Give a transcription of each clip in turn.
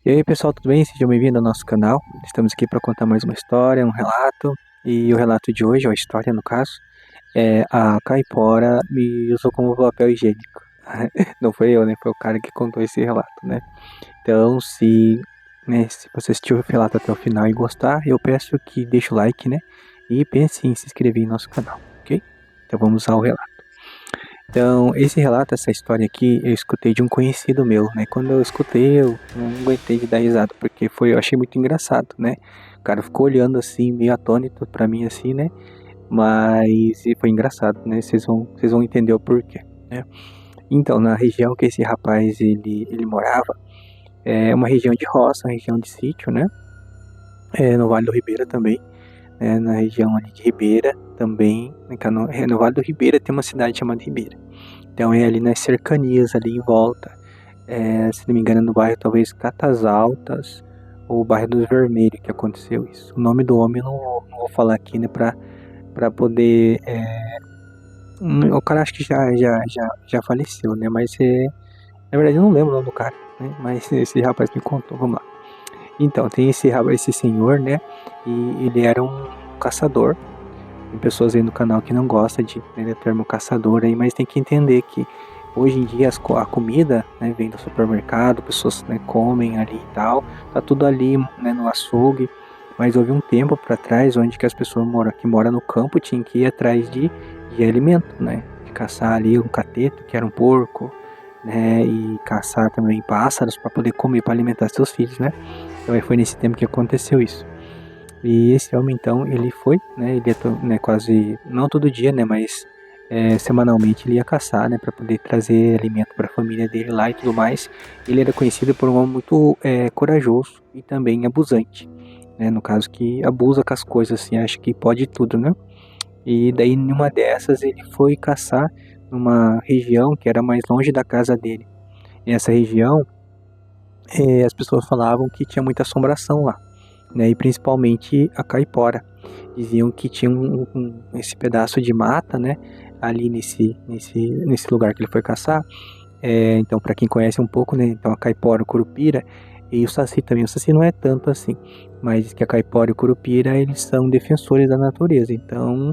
E aí, pessoal, tudo bem? Sejam bem-vindos ao nosso canal. Estamos aqui para contar mais uma história, um relato. E o relato de hoje, ou a história no caso, é a Caipora me usou como papel higiênico. Não foi eu, né? Foi o cara que contou esse relato, né? Então, se você assistiu o relato até o final e gostar, eu peço que deixe o like, né? E pense em se inscrever em nosso canal, ok? Então vamos ao relato. Então, esse relato, essa história aqui, eu escutei de um conhecido meu, né? Quando eu escutei, eu não aguentei de dar risada, porque eu achei muito engraçado, né? O cara ficou olhando assim, meio atônito pra mim, assim, né? Mas foi engraçado, né? Vocês vão entender o porquê, né? Então, na região que esse rapaz ele morava, é uma região de roça, uma região de sítio, né? No Vale do Ribeira também, né? Na região ali de Ribeira também, né? No Vale do Ribeira tem uma cidade chamada Ribeira. Então é ali nas cercanias, ali em volta. Se não me engano, no bairro talvez Catas Altas ou bairro dos Vermelhos que aconteceu isso. O nome do homem eu não vou falar aqui, né, pra poder. O cara acho que já faleceu, né, mas na verdade eu não lembro o nome do cara, né, mas esse rapaz me contou, vamos lá. Então, tem esse senhor, né, e ele era um caçador. Tem pessoas aí no canal que não gostam né, do termo caçador aí, mas tem que entender que hoje em dia a comida, né, vem do supermercado, pessoas, né, comem ali e tal, tá tudo ali, né, no açougue. Mas houve um tempo para trás onde que as pessoas que moram no campo tinham que ir atrás de alimento, né, de caçar ali um cateto, que era um porco, né, e caçar também pássaros para poder comer, para alimentar seus filhos, né. Então foi nesse tempo que aconteceu isso. E esse homem, então, ele foi, né, ele ia, né, quase, não todo dia, né, mas semanalmente ele ia caçar, né, para poder trazer alimento para a família dele lá e tudo mais. Ele era conhecido por um homem muito corajoso e também abusante, né, no caso que abusa com as coisas, assim, acha que pode tudo, né. E daí, numa dessas, ele foi caçar numa região que era mais longe da casa dele. E essa região, as pessoas falavam que tinha muita assombração lá, né, e principalmente a caipora. Diziam que tinha esse pedaço de mata, né, ali nesse lugar que ele foi caçar. Então, para quem conhece um pouco, né, então a caipora, o curupira e o saci também. O saci não é tanto assim, mas que a caipora e o curupira, eles são defensores da natureza. Então,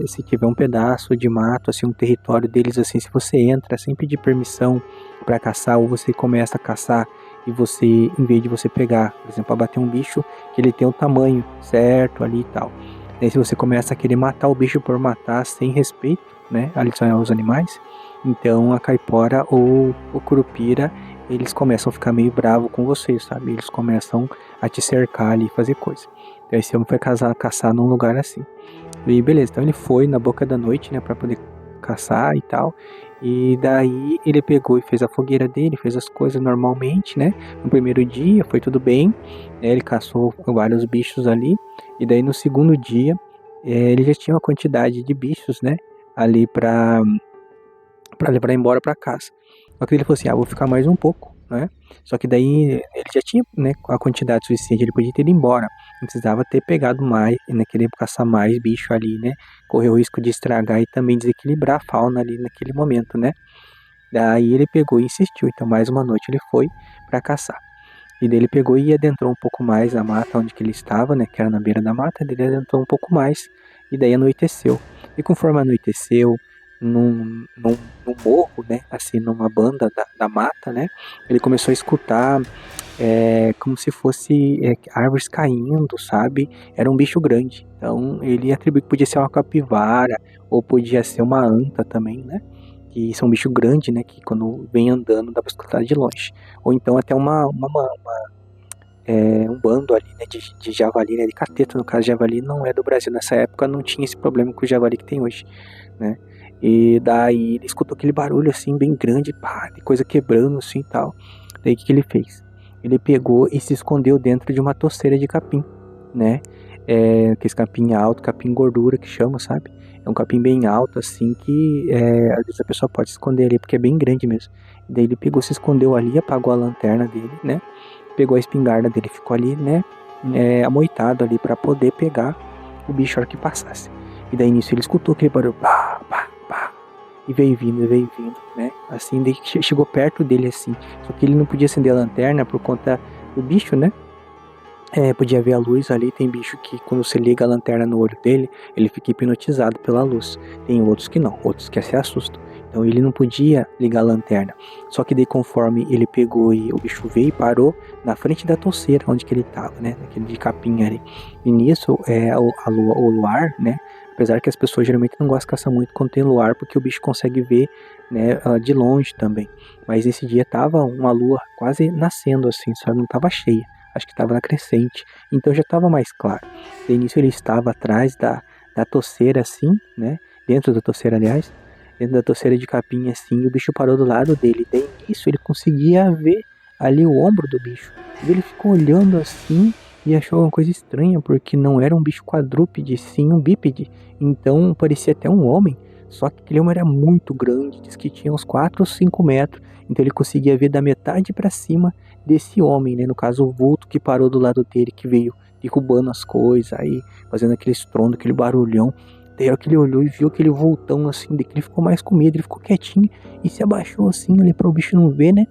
se tiver um pedaço de mato, assim, um território deles, assim, se você entra sem pedir permissão para caçar, ou você começa a caçar e você, em vez de você pegar, por exemplo, abater um bicho que ele tem um tamanho certo ali e tal. Daí se você começa a querer matar o bicho por matar sem respeito, né, ali são os animais, então a caipora ou o curupira, eles começam a ficar meio bravo com você, sabe? Eles começam a te cercar ali e fazer coisa. Então esse homem foi caçar num lugar assim. E beleza, então ele foi na boca da noite, né, pra poder caçar e tal. E daí ele pegou e fez a fogueira dele, fez as coisas normalmente, né? No primeiro dia foi tudo bem, né? Ele caçou vários bichos ali. E daí no segundo dia, ele já tinha uma quantidade de bichos, né? Ali pra levar embora pra casa. Só que ele falou assim, vou ficar mais um pouco, né? Só que daí ele já tinha, né, a quantidade suficiente, ele podia ter ido embora. Não precisava ter pegado mais, né, querer caçar mais bicho ali, né? Correr o risco de estragar e também desequilibrar a fauna ali naquele momento, né? Daí ele pegou e insistiu. Então mais uma noite ele foi pra caçar. E daí ele pegou e adentrou um pouco mais a mata onde que ele estava, né? Que era na beira da mata. Daí ele adentrou um pouco mais e daí anoiteceu. E conforme anoiteceu, num morro, né? Assim, numa banda da mata, né? Ele começou a escutar como se fosse árvores caindo, sabe? Era um bicho grande. Então ele atribuiu que podia ser uma capivara ou podia ser uma anta também, né? Que são um bicho grande, né? Que quando vem andando dá pra escutar de longe. Ou então até um bando ali, né? De javali, né? De cateta, no caso, javali não é do Brasil. Nessa época não tinha esse problema com o javali que tem hoje, né? E daí ele escutou aquele barulho assim, bem grande, pá, de coisa quebrando assim e tal. Daí o que ele fez? Ele pegou e se escondeu dentro de uma toceira de capim, né? Aquele capim alto, capim gordura que chama, sabe? É um capim bem alto, assim, que às vezes a pessoa pode se esconder ali, porque é bem grande mesmo. Daí ele pegou, se escondeu ali, apagou a lanterna dele, né? Pegou a espingarda dele, ficou ali, né? Amoitado ali pra poder pegar o bicho a hora que passasse. E daí nisso ele escutou aquele barulho, pá, pá, pá. E veio vindo, né? Assim, daí chegou perto dele assim. Só que ele não podia acender a lanterna por conta o bicho, né? Podia ver a luz ali. Tem bicho que quando você liga a lanterna no olho dele, ele fica hipnotizado pela luz. Tem outros que não, outros que se assustam. Então ele não podia ligar a lanterna. Só que daí conforme ele pegou e o bicho veio e parou na frente da touceira onde que ele tava, né? Naquele de capinha ali. E nisso, o luar, né? Apesar que as pessoas geralmente não gostam de caçar muito quando tem luar, porque o bicho consegue ver, né, de longe também. Mas esse dia tava uma lua quase nascendo assim, só não tava cheia. Acho que estava na crescente, então já estava mais claro. De início ele estava atrás da touceira assim, né? Dentro da touceira, aliás. Dentro da touceira de capinha assim, e o bicho parou do lado dele. De início ele conseguia ver ali o ombro do bicho. E ele ficou olhando assim e achou uma coisa estranha, porque não era um bicho quadrúpede, sim um bípede. Então parecia até um homem. Só que aquele homem era muito grande, diz que tinha uns 4 ou 5 metros. Então ele conseguia ver da metade para cima desse homem, né? No caso, o vulto que parou do lado dele, que veio derrubando as coisas, aí fazendo aquele estrondo, aquele barulhão. Daí a hora que ele olhou e viu aquele vultão assim, daí que ele ficou mais com medo, ele ficou quietinho e se abaixou assim ali para o bicho não ver, né?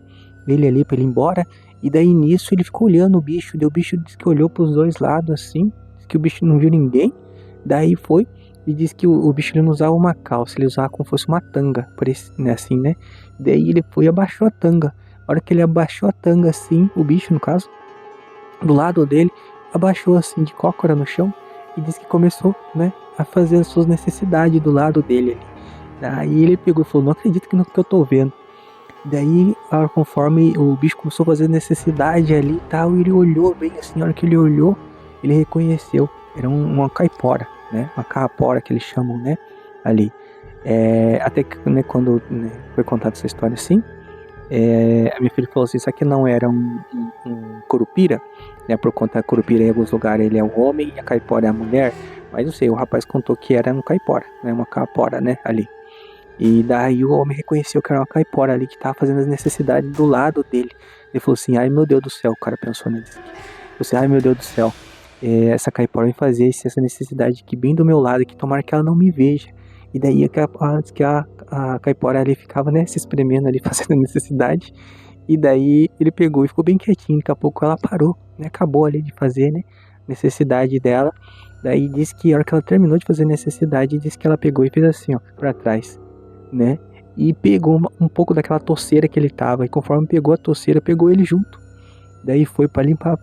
Ele ali para ele ir embora. E daí nisso ele ficou olhando o bicho, daí o bicho disse que olhou para os dois lados assim, disse que o bicho não viu ninguém. Daí foi e disse que o bicho ele não usava uma calça, ele usava como fosse uma tanga, né, assim, né? Daí ele foi e abaixou a tanga. A hora que ele abaixou a tanga assim, o bicho no caso, do lado dele, abaixou assim de cócora no chão e disse que começou, né, a fazer as suas necessidades do lado dele ali. Daí ele pegou e falou, não acredito que eu tô vendo. Daí, conforme o bicho começou a fazer necessidade ali e tal, ele olhou bem assim, a hora que ele olhou, ele reconheceu, era uma caipora, né, uma carrapora que eles chamam, né, ali. Até que, né, quando, né, foi contada essa história assim, a minha filha falou assim, isso aqui não era um curupira, né, por conta da curupira em alguns lugares ele é o homem e a caipora é a mulher, mas não sei, o rapaz contou que era um caipora, né, uma capora, né, ali. E daí o homem reconheceu que era uma caipora ali que tava fazendo as necessidades do lado dele. Ele falou assim, ai meu Deus do céu, o cara pensou nisso. Ele falou assim, ai meu Deus do céu, essa caipora vai fazer essa necessidade aqui bem do meu lado, que tomara que ela não me veja. E daí a caipora ali ficava, né, se espremendo ali, fazendo a necessidade. E daí ele pegou e ficou bem quietinho, daqui a pouco ela parou, né, acabou ali de fazer, né, necessidade dela. Daí disse que a hora que ela terminou de fazer a necessidade, disse que ela pegou e fez assim, ó, pra trás, né? E pegou um pouco daquela touceira que ele tava. E conforme pegou a touceira, pegou ele junto. Daí foi para limpar,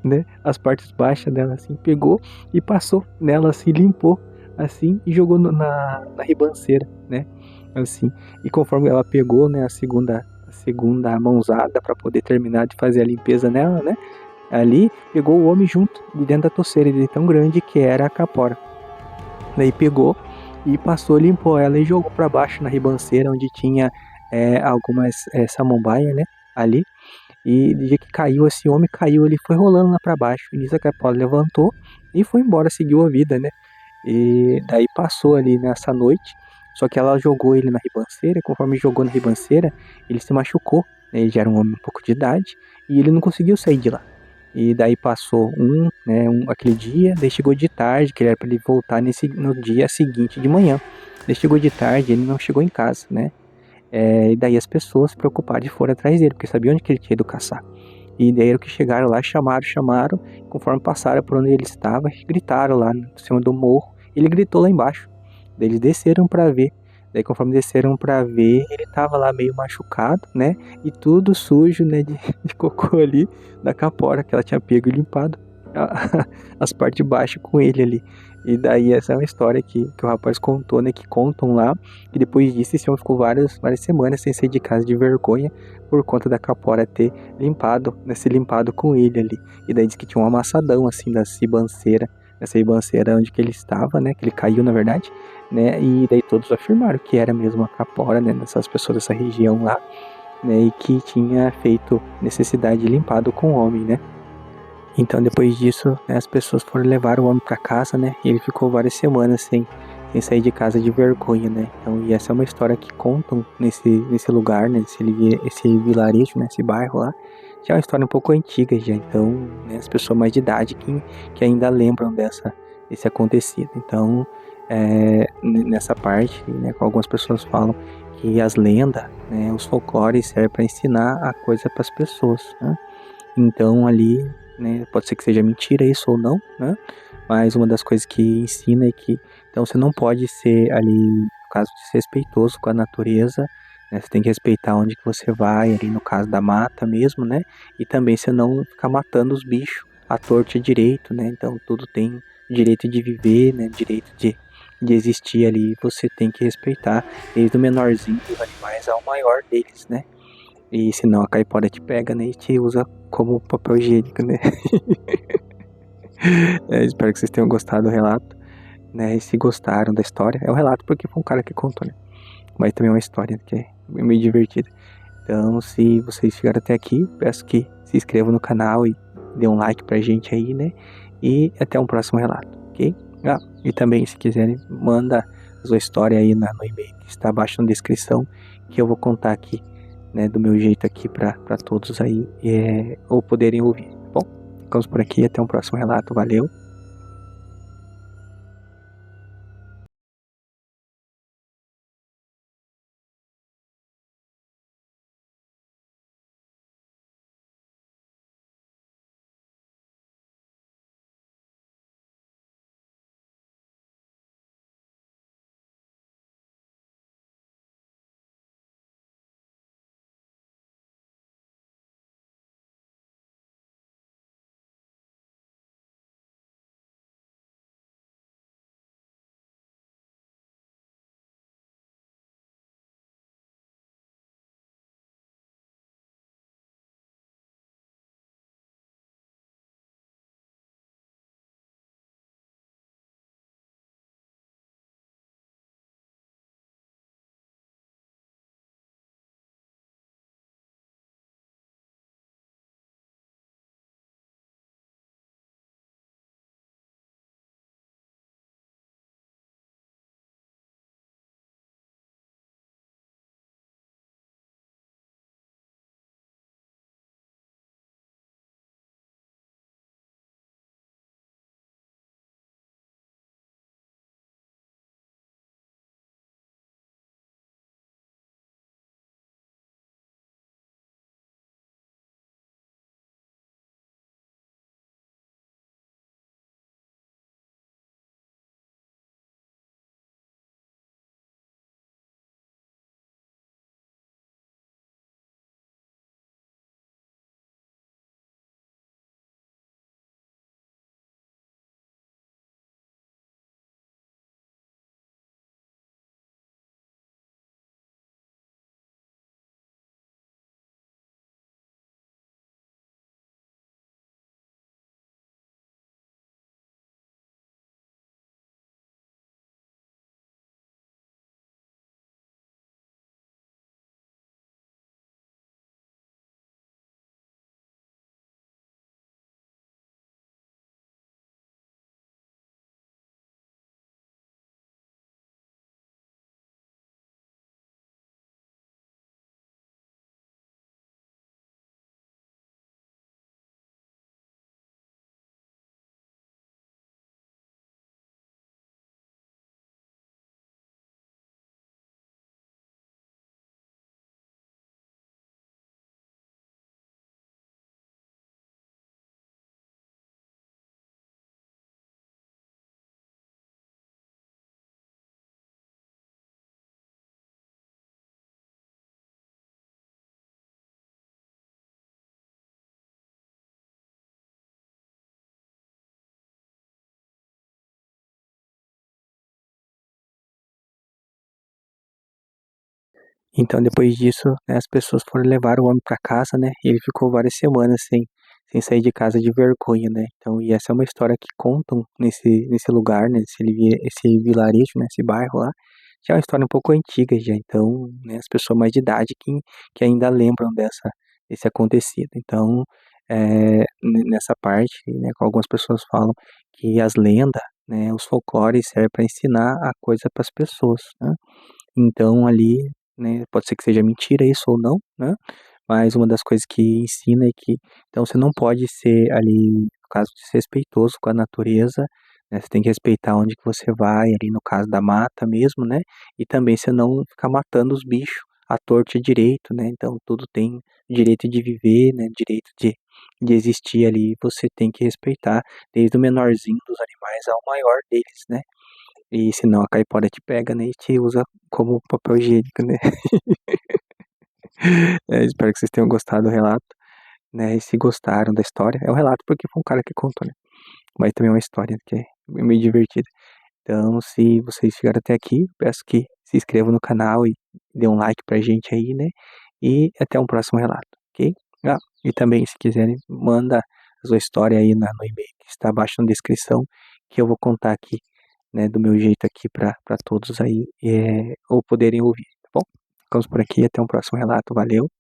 né? As partes baixas dela, assim. Pegou e passou nela, assim, limpou, assim, e jogou na ribanceira, né? Assim. E conforme ela pegou, né, a segunda mãozada para poder terminar de fazer a limpeza nela, né? Ali, pegou o homem junto, de dentro da touceira, de tão grande que era a capora. Daí pegou e passou, limpou ela e jogou para baixo na ribanceira onde tinha algumas samambaia, né, ali. E de dia que caiu, esse homem caiu, ele foi rolando lá para baixo. E nisso a capola levantou e foi embora, seguiu a vida, né. E daí passou ali nessa noite, só que ela jogou ele na ribanceira, e conforme jogou na ribanceira, ele se machucou, né, ele já era um homem um pouco de idade, e ele não conseguiu sair de lá. E daí passou aquele dia, daí chegou de tarde, que era para ele voltar no dia seguinte de manhã. Daí chegou de tarde, ele não chegou em casa, né? E daí as pessoas preocupadas foram atrás dele, porque sabiam onde que ele tinha ido caçar. E daí era que chegaram lá, chamaram, conforme passaram por onde ele estava, gritaram lá em cima do morro, ele gritou lá embaixo. Daí eles desceram para ver. Daí conforme desceram para ver, ele tava lá meio machucado, né? E tudo sujo, né? De cocô ali da capora que ela tinha pego e limpado as partes de baixo com ele ali. E daí essa é uma história que o rapaz contou, né? Que contam lá. E depois disso esse homem ficou várias semanas sem sair de casa de vergonha por conta da capora ter limpado, né? Se limpado com ele ali. E daí diz que tinha um amassadão assim da ribanceira. Essa ribanceira onde que ele estava, né? Que ele caiu na verdade, né? E daí todos afirmaram que era mesmo a capora, né? Dessas pessoas dessa região lá, né? E que tinha feito necessidade de limpado com o homem, né? Então depois disso, né, as pessoas foram levar o homem para casa, né? E ele ficou várias semanas sem sair de casa de vergonha, né? Então, e essa é uma história que contam nesse lugar, né? Esse vilarejo, né? Esse bairro lá. Já é uma história um pouco antiga já. Então, né, as pessoas mais de idade que ainda lembram desse acontecido. Então, nessa parte, né, algumas pessoas falam que as lendas, né, os folclores servem para ensinar a coisa para as pessoas, né? Então ali, né, pode ser que seja mentira isso ou não, né? Mas uma das coisas que ensina é que então você não pode ser ali, no caso, desrespeitoso com a natureza, né? Você tem que respeitar onde que você vai, ali no caso da mata mesmo, né? E também você não ficar matando os bichos à torta e à direito, né? Então tudo tem direito de viver, né? Direito de existir ali, você tem que respeitar, desde o menorzinho dos animais ao maior deles, né? E senão a caipora te pega, né? E te usa como papel higiênico, né? Espero que vocês tenham gostado do relato, né? E se gostaram da história, é um relato porque foi um cara que contou, né? Mas também é uma história que é meio divertida. Então, se vocês chegaram até aqui, peço que se inscrevam no canal e dê um like pra gente aí, né? E até um próximo relato, ok? Ah, e também, se quiserem, manda a sua história aí no e-mail que está abaixo na descrição, que eu vou contar aqui, né, do meu jeito aqui pra todos aí, ou poderem ouvir, tá bom? Ficamos por aqui, até um próximo relato, valeu! Então, depois disso, né, as pessoas foram levar o homem para casa, né? E ele ficou várias semanas sem sair de casa de vergonha, né? Então, e essa é uma história que contam nesse lugar, né? Esse vilarejo, né? Esse bairro lá. Já é uma história um pouco antiga já. Então, né, as pessoas mais de idade que ainda lembram desse acontecido. Então, nessa parte, né, algumas pessoas falam que as lendas, né, os folclores servem para ensinar a coisa para as pessoas, né? Então ali, né, pode ser que seja mentira isso ou não, né? Mas uma das coisas que ensina é que então você não pode ser ali, no caso, desrespeitoso com a natureza, né? Você tem que respeitar onde que você vai, ali no caso da mata mesmo, né? E também você não ficar matando os bichos à torta e à direito, né? Então tudo tem direito de viver, né? Direito de existir ali, você tem que respeitar desde o menorzinho dos animais ao maior deles, né? E senão a caipora te pega, né? E te usa como papel higiênico, né? Espero que vocês tenham gostado do relato, né? E se gostaram da história, é um relato porque foi um cara que contou, né? Mas também é uma história que é meio divertida. Então, se vocês chegaram até aqui, peço que se inscrevam no canal e dê um like pra gente aí, né? E até um próximo relato, ok? Ah, e também, se quiserem, manda a sua história aí no e-mail que está abaixo na descrição, que eu vou contar aqui, né, do meu jeito aqui para todos aí, ou poderem ouvir, tá bom? Ficamos por aqui, até um próximo relato, valeu!